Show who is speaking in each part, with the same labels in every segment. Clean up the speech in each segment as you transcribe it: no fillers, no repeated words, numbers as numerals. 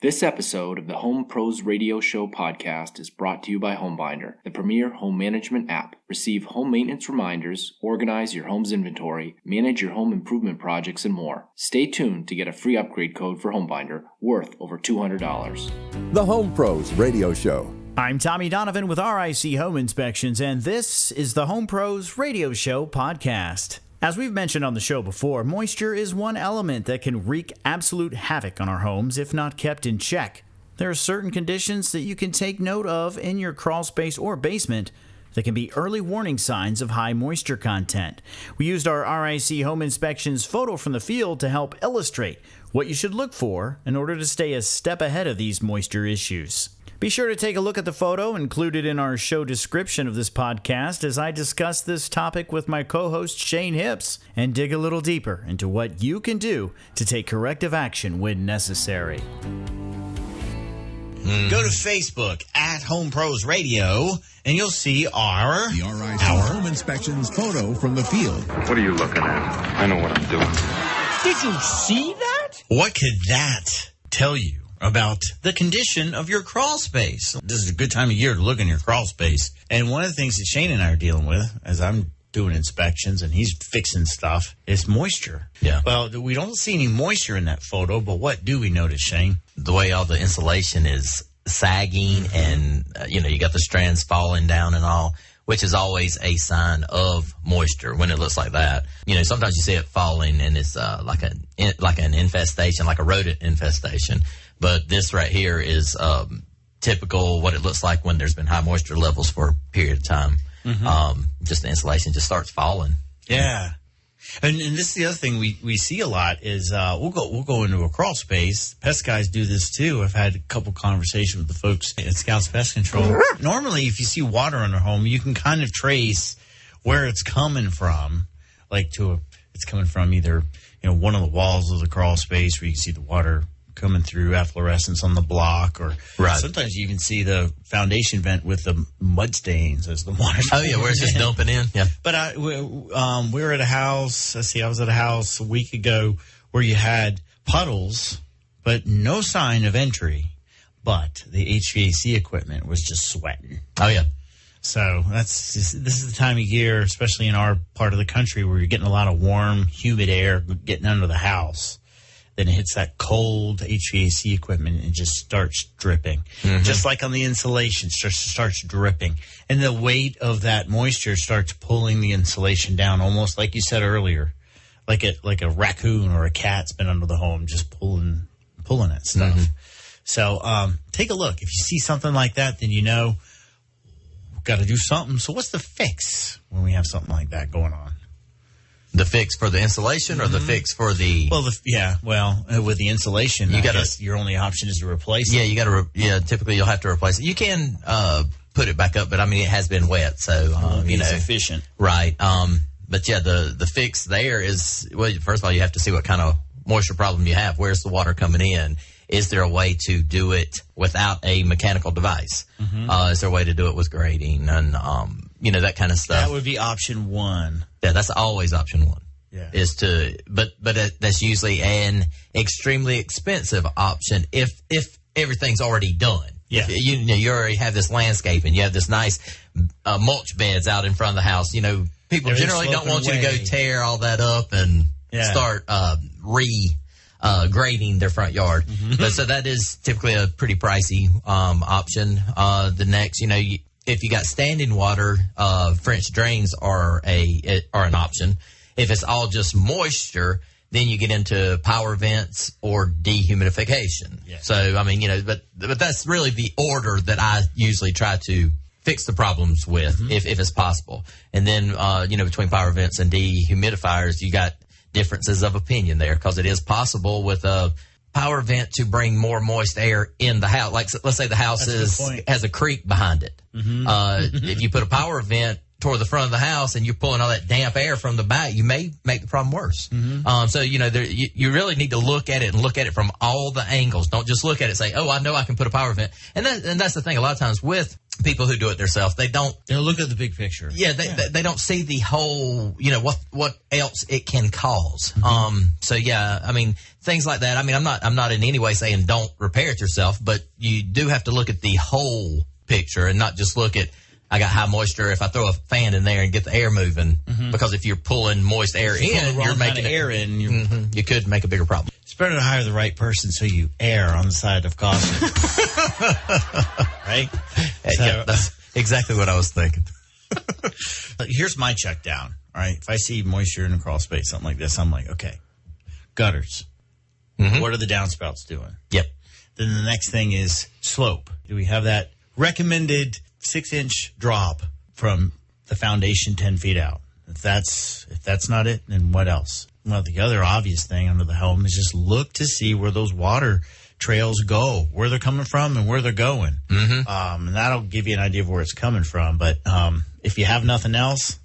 Speaker 1: This episode of the Home Pros Radio Show podcast is brought to you by HomeBinder, the premier home management app. Receive home maintenance reminders, organize your home's inventory, manage your home improvement projects, and more. Stay tuned to get a free upgrade code for HomeBinder worth over $200.
Speaker 2: The Home Pros Radio Show.
Speaker 3: I'm Tommy Donovan with RIC Home Inspections, and this is the Home Pros Radio Show podcast. As we've mentioned on the show before, moisture is one element that can wreak absolute havoc on our homes if not kept in check. There are certain conditions that you can take note of in your crawl space or basement that can be early warning signs of high moisture content. We used our RIC Home Inspections photo from the field to help illustrate what you should look for in order to stay a step ahead of these moisture issues. Be sure to take a look at the photo included in our show description of this podcast as I discuss this topic with my co-host Shane Hips and dig a little deeper into what you can do to take corrective action when necessary.
Speaker 4: Go to Facebook at Home Pros Radio, and you'll see
Speaker 2: The RIC Home Inspections photo from the field.
Speaker 5: What are you looking at? I know what I'm doing.
Speaker 4: Did you see that? What could that tell you about the condition of your crawl space? This is a good time of year to look in your crawl space. And one of the things that Shane and I are dealing with, as I'm doing inspections and he's fixing stuff, is moisture.
Speaker 6: Yeah.
Speaker 4: Well, we don't see any moisture in that photo, but what do we notice, Shane?
Speaker 6: The way all the insulation is sagging and, you got the strands falling down and all, which is always a sign of moisture when it looks like that. Sometimes you see it falling and it's like an infestation, like a rodent infestation. But this right here is typical what it looks like when there's been high moisture levels for a period of time. Mm-hmm. Just the insulation just starts falling.
Speaker 4: Yeah. And this is the other thing we see a lot is we'll go into a crawl space. Pest guys do this too. I've had a couple conversations with the folks at Scouts Pest Control. Normally, if you see water in a home, you can kind of trace where it's coming from. It's coming from either one of the walls of the crawl space where you can see the water coming through efflorescence on the block, or sometimes you even see the foundation vent with the mud stains as the water.
Speaker 6: Oh yeah, where it's just dumping in. Yeah.
Speaker 4: But we were at a house. I was at a house a week ago where you had puddles, but no sign of entry. But the HVAC equipment was just sweating.
Speaker 6: Oh yeah.
Speaker 4: So this is the time of year, especially in our part of the country, where you're getting a lot of warm, humid air getting under the house. Then it hits that cold HVAC equipment and just starts dripping. Mm-hmm. Just like on the insulation, starts dripping. And the weight of that moisture starts pulling the insulation down, almost like you said earlier, like a raccoon or a cat's been under the home, just pulling at stuff. Mm-hmm. So take a look. If you see something like that, then we've got to do something. So what's the fix when we have something like that going on?
Speaker 6: The fix for the insulation or the fix for the...
Speaker 4: Well, with the insulation, your only option is to replace it.
Speaker 6: Yeah, you got to... typically you'll have to replace it. You can put it back up, but it has been wet, so...
Speaker 4: it's efficient.
Speaker 6: Right. But yeah, the fix there is... Well, first of all, you have to see what kind of moisture problem you have. Where's the water coming in? Is there a way to do it without a mechanical device? Mm-hmm. Is there a way to do it with grading and, that kind of stuff?
Speaker 4: That would be option one.
Speaker 6: Yeah, that's always option one.
Speaker 4: Yeah.
Speaker 6: But that's usually an extremely expensive option if everything's already done.
Speaker 4: Yeah.
Speaker 6: If you already have this landscape and you have this nice mulch beds out in front of the house. People generally don't want you to go tear all that up and start grading their front yard. Mm-hmm. But so that is typically a pretty pricey option. The next, if you got standing water, French drains are an option. If it's all just moisture, then you get into power vents or dehumidification. Yeah. So but that's really the order that I usually try to fix the problems with, if it's possible. And then between power vents and dehumidifiers, you got differences of opinion there, because it is possible with a power vent to bring more moist air in the house. Like, let's say the house has a creek behind it. Mm-hmm. If you put a power vent toward the front of the house and you're pulling all that damp air from the back, you may make the problem worse. Mm-hmm. So, you really need to look at it from all the angles. Don't just look at it and say, oh, I know I can put a power vent. And that's the thing. A lot of times with people who do it themselves, they don't
Speaker 4: look at the big picture.
Speaker 6: Yeah, they don't see the whole, what else it can cause. Mm-hmm. things like that. I mean, I'm not in any way saying don't repair it yourself, but you do have to look at the whole picture and not just look at, I got high moisture, if I throw a fan in there and get the air moving, because if you're pulling moist air in, you're making air in, you could make a bigger problem.
Speaker 4: It's better to hire the right person so you err on the side of caution. Right?
Speaker 6: Yeah, that's exactly what I was thinking.
Speaker 4: Here's my check down. All right. If I see moisture in a crawl space, something like this, I'm like, okay, gutters. What are the downspouts doing?
Speaker 6: Yep.
Speaker 4: Then the next thing is slope. Do we have that recommended 6-inch drop from the foundation 10 feet out? If that's not it, then what else? Well, the other obvious thing under the home is just look to see where those water trails go, where they're coming from and where they're going. And that'll give you an idea of where it's coming from. But if you have nothing else,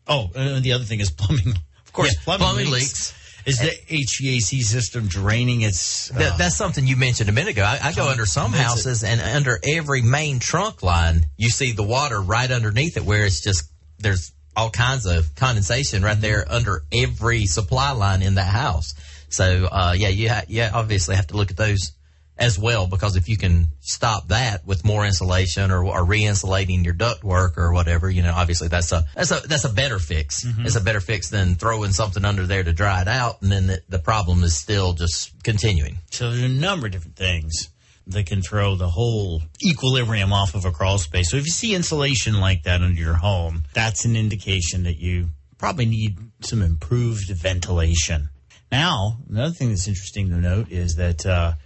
Speaker 4: and the other thing is plumbing. Of course, plumbing leaks. Is the HVAC system draining its...
Speaker 6: That's something you mentioned a minute ago. I go under some houses, and under every main trunk line, you see the water right underneath it, where it's just, there's all kinds of condensation right there under every supply line in that house. So, you obviously have to look at those as well, because if you can stop that with more insulation or re-insulating your ductwork or whatever, obviously that's a better fix. It's a better fix than throwing something under there to dry it out, and then the problem is still just continuing.
Speaker 4: So there's a number of different things that can throw the whole equilibrium off of a crawl space. So if you see insulation like that under your home, that's an indication that you probably need some improved ventilation. Now, another thing that's interesting to note is that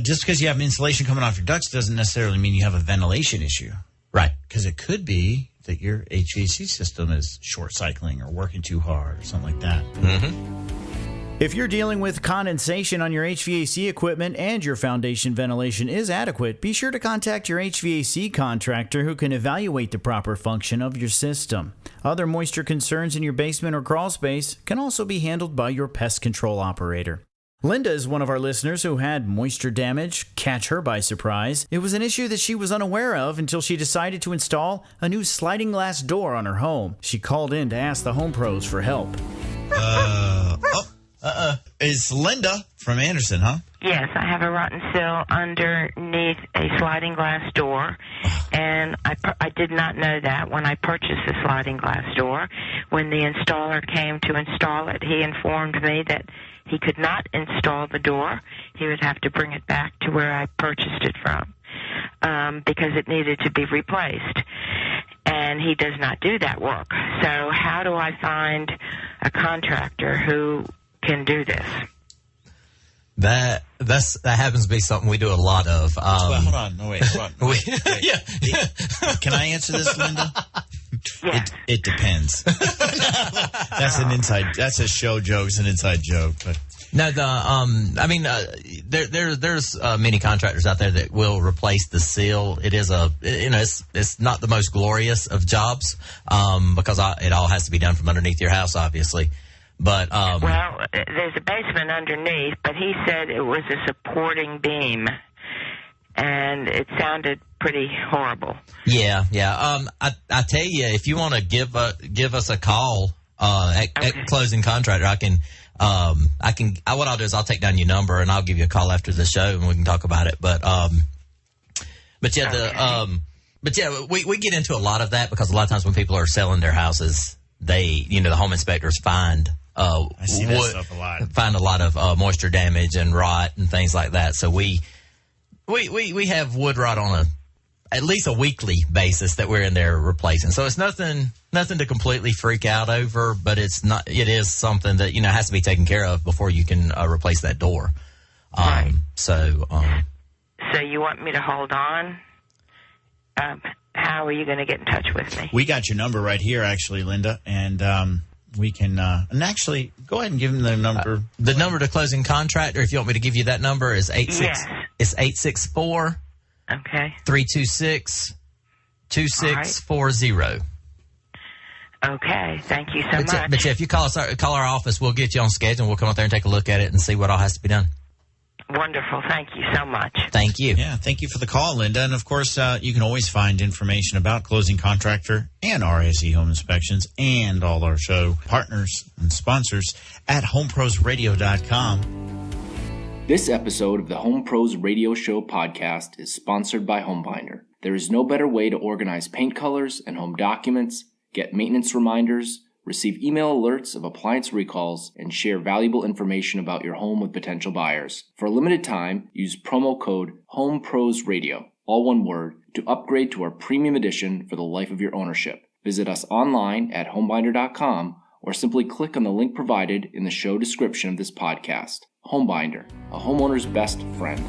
Speaker 4: just because you have insulation coming off your ducts doesn't necessarily mean you have a ventilation issue.
Speaker 6: Right.
Speaker 4: Because it could be that your HVAC system is short cycling or working too hard or something like that.
Speaker 3: If you're dealing with condensation on your HVAC equipment and your foundation ventilation is adequate, be sure to contact your HVAC contractor who can evaluate the proper function of your system. Other moisture concerns in your basement or crawl space can also be handled by your pest control operator. Linda is one of our listeners who had moisture damage catch her by surprise. It was an issue that she was unaware of until she decided to install a new sliding glass door on her home. She called in to ask the Home Pros for help.
Speaker 4: It's Linda from Anderson, huh?
Speaker 7: Yes, I have a rotten sill underneath a sliding glass door, and I did not know that when I purchased the sliding glass door. When the installer came to install it, he informed me that he could not install the door. He would have to bring it back to where I purchased it from because it needed to be replaced. And he does not do that work. So how do I find a contractor who can do this?
Speaker 6: That happens to be something we do a lot of.
Speaker 4: Well, hold on. No, wait. Hold on. Wait.
Speaker 6: Yeah.
Speaker 4: Can I answer this, Linda?
Speaker 7: Yes.
Speaker 4: It depends. That's a show joke. It's an inside joke. But
Speaker 6: no, there's many contractors out there that will replace the sill. It is it's not the most glorious of jobs because it all has to be done from underneath your house, obviously. But
Speaker 7: well, there's a basement underneath, but he said it was a supporting beam, and it sounded pretty horrible.
Speaker 6: Yeah. I tell you, if you want to give us a call at Closing Contractor, what I'll do is I'll take down your number and I'll give you a call after the show and we can talk about it. But we get into a lot of that because a lot of times when people are selling their houses, the home inspectors find
Speaker 4: I see that stuff a lot.
Speaker 6: Find a lot of moisture damage and rot and things like that. So we have wood rot on at least a weekly basis that we're in there replacing. So it's nothing to completely freak out over, but it is something that has to be taken care of before you can replace that door.
Speaker 7: Right.
Speaker 6: So
Speaker 7: you want me to hold on? How are you going to get in touch with me?
Speaker 4: We got your number right here, actually, Linda, and we can and actually go ahead and give them the number.
Speaker 6: The number to Closing Contractor, if you want me to give you that number, is 864.
Speaker 7: Okay.
Speaker 6: 326-2640.
Speaker 7: Okay. Thank you so much.
Speaker 6: But if you call our office, we'll get you on schedule and we'll come out there and take a look at it and see what all has to be done.
Speaker 7: Wonderful. Thank you so much.
Speaker 6: Thank you.
Speaker 4: Yeah, thank you for the call, Linda. And, of course, you can always find information about Closing Contractor and RSE Home Inspections and all our show partners and sponsors at homeprosradio.com.
Speaker 1: This episode of the Home Pros Radio Show podcast is sponsored by HomeBinder. There is no better way to organize paint colors and home documents, get maintenance reminders, receive email alerts of appliance recalls, and share valuable information about your home with potential buyers. For a limited time, use promo code HOMEPROSRadio, all one word, to upgrade to our premium edition for the life of your ownership. Visit us online at homebinder.com or simply click on the link provided in the show description of this podcast. HomeBinder, a homeowner's best friend.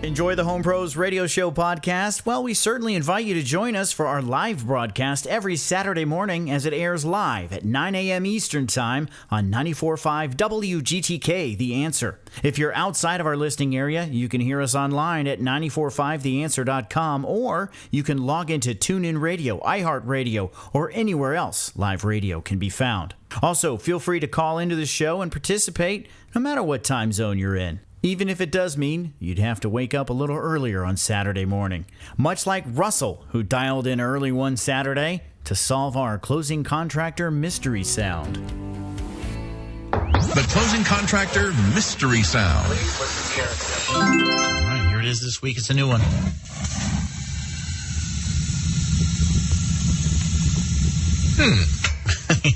Speaker 3: Enjoy the Home Pros Radio Show podcast? Well, we certainly invite you to join us for our live broadcast every Saturday morning as it airs live at 9 a.m. Eastern Time on 94.5 WGTK, The Answer. If you're outside of our listening area, you can hear us online at 945theanswer.com, or you can log into TuneIn Radio, iHeartRadio, or anywhere else live radio can be found. Also, feel free to call into the show and participate no matter what time zone you're in, even if it does mean you'd have to wake up a little earlier on Saturday morning. Much like Russell, who dialed in early one Saturday to solve our closing contractor mystery sound.
Speaker 2: The closing contractor mystery sound.
Speaker 4: All right, here it is this week. It's a new one.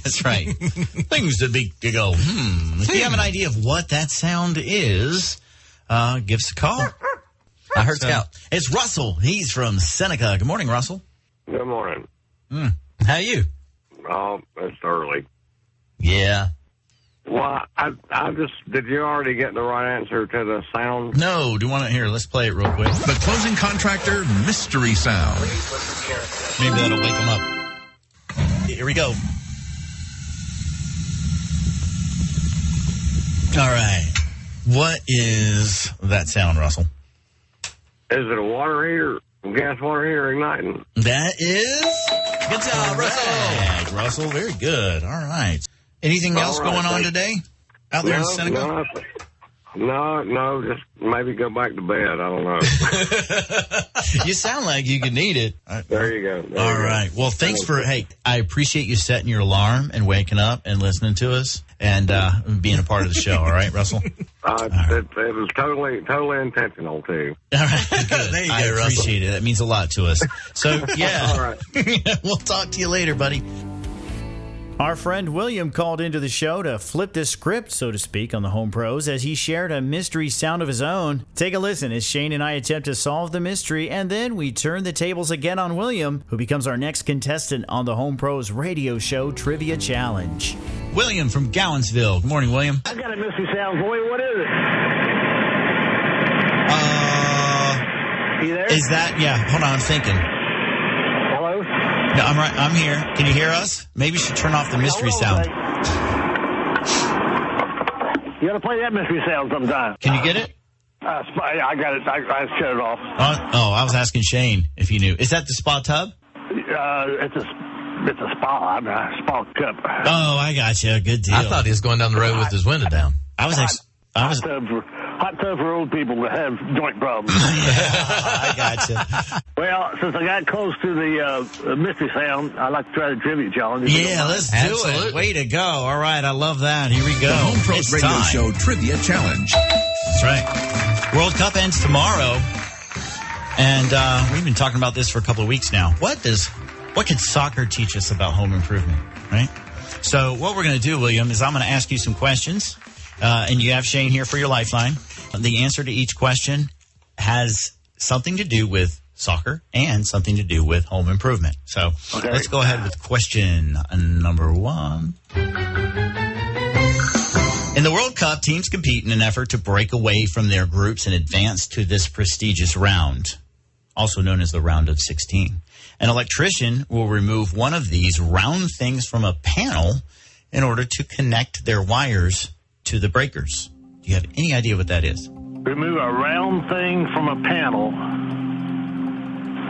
Speaker 4: That's right. Things to go, If you have an idea of what that sound is, give us a call.
Speaker 6: I heard Scout.
Speaker 4: It's Russell. He's from Seneca. Good morning, Russell.
Speaker 8: Good morning.
Speaker 6: How are you?
Speaker 8: Oh, it's early.
Speaker 6: Yeah.
Speaker 8: Well, I just, did you already get the right answer to the sound?
Speaker 4: No, do you want to hear? Let's play it real quick.
Speaker 2: The closing contractor mystery sound.
Speaker 4: Maybe that'll wake him up. Here we go. All right. What is that sound, Russell?
Speaker 8: Is it a water heater, gas water heater igniting?
Speaker 4: That is... Good job, Russell. Russell, very good. All right. Anything else going on today out there in Seneca?
Speaker 8: No, just maybe go back to bed. I don't know.
Speaker 4: You sound like you could need it.
Speaker 8: There you go.
Speaker 4: All right. Well, thanks for, I appreciate you setting your alarm and waking up and listening to us and being a part of the show. All right, Russell?
Speaker 8: It was totally intentional, too.
Speaker 4: All right. Good.
Speaker 6: There you go,
Speaker 4: I appreciate it. That means a lot to us. So, yeah.
Speaker 8: All right.
Speaker 4: We'll talk to you later, buddy.
Speaker 3: Our friend William called into the show to flip the script, so to speak, on the Home Pros as he shared a mystery sound of his own. Take a listen as Shane and I attempt to solve the mystery, and then we turn the tables again on William, who becomes our next contestant on the Home Pros Radio Show Trivia Challenge.
Speaker 4: William from Gowansville. Good morning, William.
Speaker 9: I got a mystery sound for you. What is it? You there?
Speaker 4: Is that, hold on, I'm thinking.
Speaker 9: Hello?
Speaker 4: No, I'm right. I'm here. Can you hear us? Maybe you should turn off the mystery sound.
Speaker 9: You got to play that mystery sound sometime.
Speaker 4: Can you get it?
Speaker 9: I got it. I shut it off.
Speaker 4: I was asking Shane if you knew. Is that the spa tub?
Speaker 9: It's a spa. A spa cup.
Speaker 4: Oh, I got you. Good deal.
Speaker 6: I thought he was going down the road with his window down.
Speaker 9: Hot tub for old people that have joint problems.
Speaker 4: I gotcha.
Speaker 9: Well, since I got close to the mystery sound, I'd like to try the trivia challenge.
Speaker 4: Yeah, let's do it. Way to go. All right, I love that. Here we go.
Speaker 2: The Home Pros Radio
Speaker 4: time.
Speaker 2: Show Trivia Challenge.
Speaker 4: That's right. World Cup ends tomorrow. And we've been talking about this for a couple of weeks now. What can soccer teach us about home improvement, right? So what we're going to do, William, is I'm going to ask you some questions. And you have Shane here for your lifeline. The answer to each question has something to do with soccer and something to do with home improvement. So Let's go ahead with question number 1. In the World Cup, teams compete in an effort to break away from their groups and advance to this prestigious round, also known as the round of 16. An electrician will remove one of these round things from a panel in order to connect their wires to the breakers. Do you have any idea what that is?
Speaker 9: Remove a round thing from a panel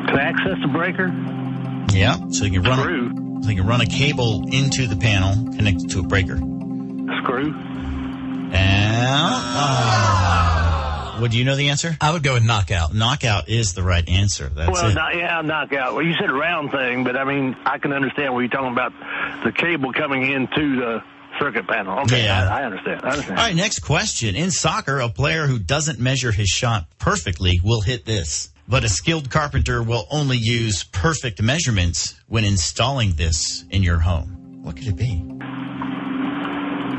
Speaker 9: to access the breaker?
Speaker 4: Yeah, so you can run a cable into the panel connected to a breaker.
Speaker 9: Screw.
Speaker 4: And would you know the answer?
Speaker 6: I would go with knockout.
Speaker 4: Knockout is the right answer. That's it.
Speaker 9: Knockout. Well, you said round thing, but I mean, I can understand what you're talking about, the cable coming into the circuit panel. Okay,
Speaker 3: Yeah.
Speaker 9: I understand.
Speaker 3: All right, next question. In soccer, a player who doesn't measure his shot perfectly will hit this. But a skilled carpenter will only use perfect measurements when installing this in your home. What could it be?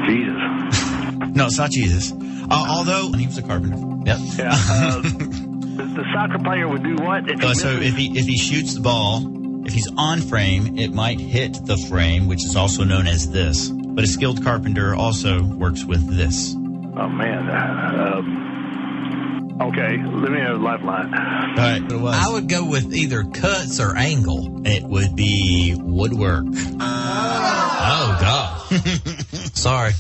Speaker 9: Jesus.
Speaker 3: No, it's not Jesus. Although he was a carpenter. Yep.
Speaker 9: Yeah. The soccer player would do what?
Speaker 3: So if he shoots the ball, if he's on frame, it might hit the frame, which is also known as this. But a skilled carpenter also works with this.
Speaker 9: Oh, man. Okay, let me have a lifeline.
Speaker 3: All right, what it was?
Speaker 6: I would go with either cuts or angle.
Speaker 3: It would be woodwork.
Speaker 6: Oh, God. Sorry.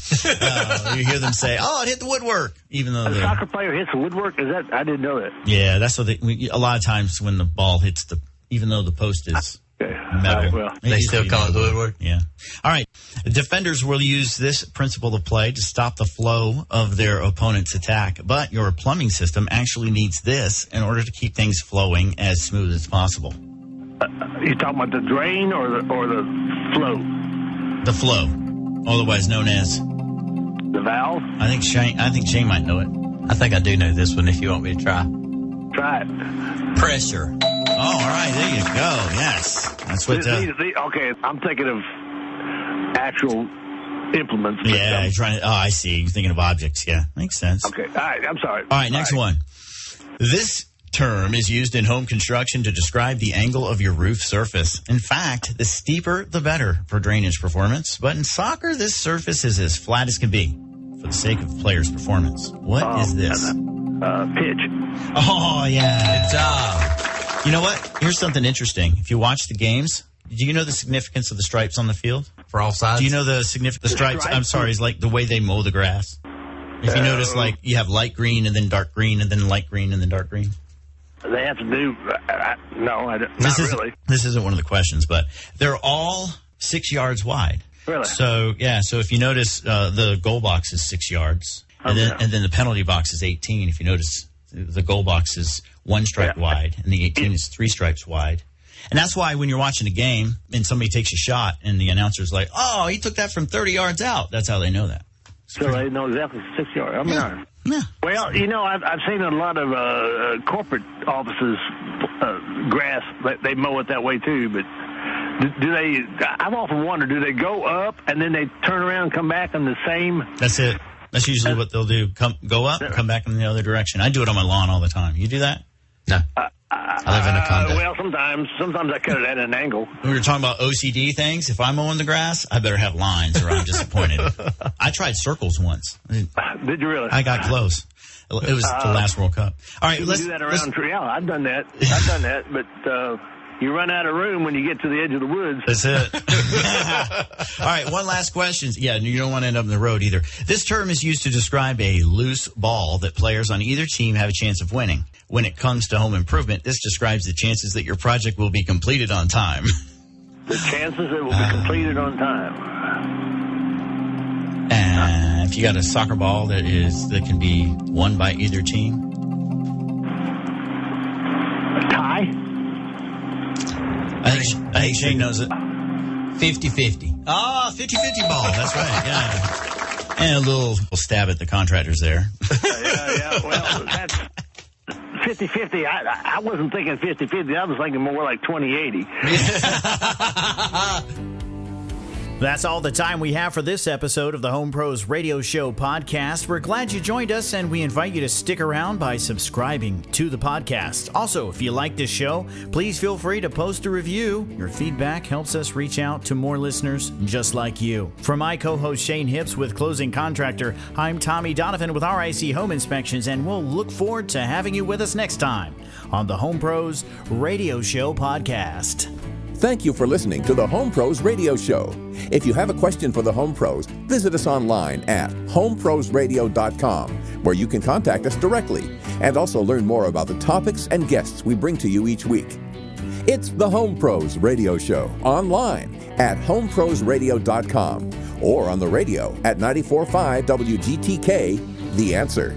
Speaker 3: You hear them say, "Oh, it hit the woodwork," even though
Speaker 9: A soccer player hits the woodwork? Is that? I didn't know that.
Speaker 3: Yeah, that's what a lot of times when the ball hits even though the post is metal,
Speaker 9: Right, well,
Speaker 6: they still call it the woodwork.
Speaker 3: Yeah. All right. Defenders will use this principle of play to stop the flow of their opponent's attack, but your plumbing system actually needs this in order to keep things flowing as smooth as possible.
Speaker 9: You talking about the drain or the flow?
Speaker 3: The flow, otherwise known as
Speaker 9: the valve.
Speaker 3: I think Shane might know it.
Speaker 6: I think I do know this one. If you want me to try,
Speaker 9: Try it.
Speaker 6: pressure.
Speaker 3: Oh, all right, there you go. Yes, that's what.
Speaker 9: Okay, I'm thinking of actual implements.
Speaker 3: Yeah, you're trying to. Oh, I see. You're thinking of objects. Yeah, makes sense.
Speaker 9: Okay, all right. I'm sorry.
Speaker 3: All right, next one. This term is used in home construction to describe the angle of your roof surface. In fact, the steeper, the better for drainage performance. But in soccer, this surface is as flat as can be for the sake of the player's performance. What is this?
Speaker 9: Pitch.
Speaker 3: Oh, yeah.
Speaker 6: Good job.
Speaker 3: You know what? Here's something interesting. If you watch the games, do you know the significance of the stripes on the field?
Speaker 6: For all sides?
Speaker 3: Do you know the stripes? I'm sorry, is like the way they mow the grass. If you notice, like, you have light green and then dark green and then light green and then dark green.
Speaker 9: They have to do. No, not really.
Speaker 3: This isn't one of the questions, but they're all 6 yards wide.
Speaker 9: Really?
Speaker 3: So, yeah, so if you notice, the goal box is 6 yards, and then the penalty box is 18. If you notice, the goal box is 1 stripe wide, and the 18 is 3 stripes wide. And that's why when you're watching a game and somebody takes a shot and the announcer's like, "Oh, he took that from 30 yards out," that's how they know that.
Speaker 9: So they know exactly 6 yards. I mean,
Speaker 3: yeah.
Speaker 9: Well, you know, I've seen a lot of corporate offices grass. They mow it that way too, but do they? I've often wondered, do they go up and then they turn around and come back in the same?
Speaker 3: That's it. That's usually what they'll do. Go up and come back in the other direction. I do it on my lawn all the time. You do that?
Speaker 6: No. I live in a condo.
Speaker 9: Well, sometimes I cut it at an angle.
Speaker 3: We were talking about OCD things. If I'm mowing the grass, I better have lines or I'm disappointed. I tried circles once.
Speaker 9: Did you really?
Speaker 3: I got close. It was the last World Cup. All right,
Speaker 9: let's do that around. Yeah, I've done that. But you run out of room when you get to the edge of the woods.
Speaker 3: That's it. All right, one last question. Yeah, you don't want to end up in the road either. This term is used to describe a loose ball that players on either team have a chance of winning. When it comes to home improvement, this describes the chances that your project will be completed on time.
Speaker 9: The chances it will be completed on time.
Speaker 3: If you got a soccer ball that can be won by either team.
Speaker 9: A tie?
Speaker 3: I think Shane knows it.
Speaker 6: 50-50.
Speaker 3: Ah, 50-50 ball. That's right. Yeah. And a little stab at the contractors there.
Speaker 9: Yeah. Well, that's 50-50. I wasn't thinking 50-50. I was thinking more like 20-80.
Speaker 3: That's all the time we have for this episode of the Home Pros Radio Show podcast. We're glad you joined us, and we invite you to stick around by subscribing to the podcast. Also, if you like this show, please feel free to post a review. Your feedback helps us reach out to more listeners just like you. For my co-host Shane Hips with Closing Contractor, I'm Tommy Donovan with RIC Home Inspections, and we'll look forward to having you with us next time on the Home Pros Radio Show podcast.
Speaker 10: Thank you for listening to the Home Pros Radio Show. If you have a question for the Home Pros, visit us online at homeprosradio.com, where you can contact us directly and also learn more about the topics and guests we bring to you each week. It's the Home Pros Radio Show online at homeprosradio.com or on the radio at 94.5 WGTK, The Answer.